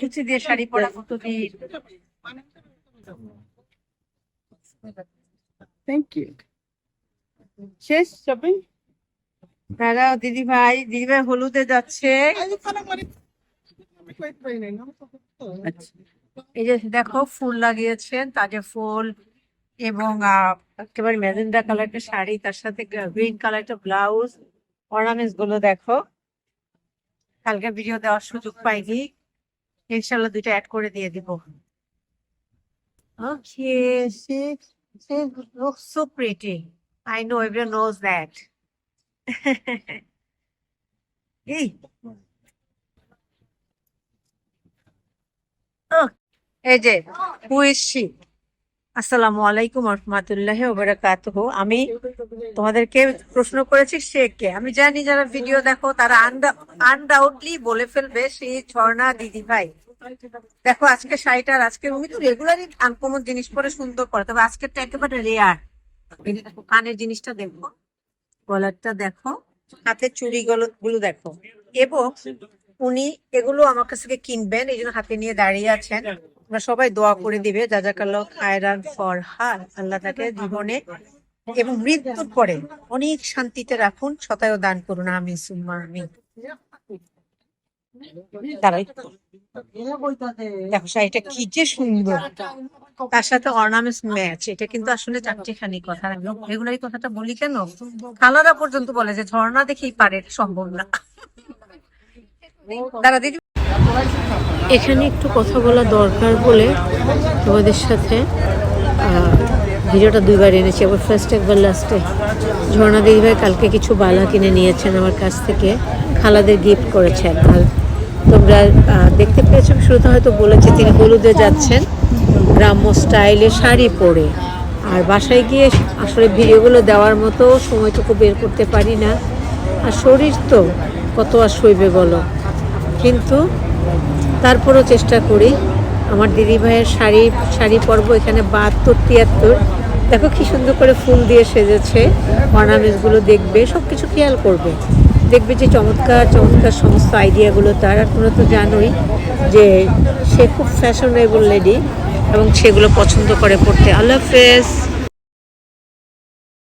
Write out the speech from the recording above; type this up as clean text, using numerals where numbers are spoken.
কিছু দিয়ে শাড়ি পরা কত দিয়ে। Thank you. শেষ শপিং? দাঁড়াও দিদিভাই হলুদে যাচ্ছে। এই যে দেখো ফুল লাগিয়েছেন, তাজা ফুল, এবং একেবারে ম্যাজেন্ডা কালারটা শাড়ি, তার সাথে গ্রিন কালারটা ব্লাউজ। অর্নামেন্টস গুলো দেখো, কালকে ভিডিও দেওয়ার সুযোগ পাইনি, ইনশাল্লাহ দুইটা অ্যাড করে দিয়ে দিব। Okay, she looks so pretty. I know everyone knows that. এই এই যে হু ইজ শি? আসসালামু আলাইকুম ওয়া রাহমাতুল্লাহি ওয়া বারাকাতুহু। আমি তোমাদেরকে প্রশ্ন করেছি সে কে। আমি জানি যারা ভিডিও দেখো তারা আনডাউটলি বলে ফেলবে সেই ঝর্ণা দিদি ভাই। দেখো আজকে শাড়িটার, আজকে উনি তো রেগুলারই আনকমন জিনিস পরে সুন্দর করে, তবে আজকেরটা একেবারে রেয়ার। দেখো কানের জিনিসটা দেখো, গলারটা দেখো, হাতের চুড়ি গুলো দেখো, এবং উনি এগুলো আমার কাছ থেকে কিনবেন, এই জন্য হাতে নিয়ে দাঁড়িয়ে আছেন। আমরা সবাই দোয়া করে দিবে জাযাকাল্লাহ খায়রান ফর হার, আল্লাহ তাকে জীবনে এবং মৃত্যুর পরে অনেক শান্তিতে রাখুন, শতায়ু দান করুন, আমিন সুম্মা আমিন। দেখো শাড়িটা কি যে সুন্দর, তার সাথে অর্নামেন্টস ম্যাচ। এটা কিন্তু আসলে চারটিখানি কথা, রেগুলার এই কথাটা বলি কেন, খালারা পর্যন্ত বলে যে ঝর্ণা দেখেই পারে, এটা সম্ভব না। দাঁড়া দিদি, এখানে একটু কথা বলা দরকার বলে তোমাদের সাথে ভিডিওটা দুইবার এনেছি, আবার ফার্স্ট একবার লাস্টে। ঝর্ণা দিদিভাই কালকে কিছু বালা কিনে নিয়েছেন আমার কাছ থেকে, খালাদের গিফট করেছেন। আর তোমরা দেখতে পেয়েছো, শুরুতে হয়তো বলেছি তিনি হলুদে যাচ্ছেন গ্রাম্য স্টাইলে শাড়ি পরে। আর বাসায় গিয়ে আসলে ভিডিওগুলো দেওয়ার মতো সময়টুকু বের করতে পারি না, আর শরীর তো কত আর সইবে বলো, কিন্তু তারপরও চেষ্টা করি। আমার দিদিভাইয়ের শাড়ি পরব এখানে 72-73। দেখো কি সুন্দর করে ফুল দিয়ে সেজেছে, অর্নামেন্টসগুলো দেখবে, সব কিছু খেয়াল করবে, দেখবে যে চমৎকার চমৎকার সমস্ত আইডিয়াগুলো তার। আর তোমরা তো জানোই যে সে খুব ফ্যাশনেবল লেডি এবং সেগুলো পছন্দ করে পড়তে। আল্লাহ হাফেজ।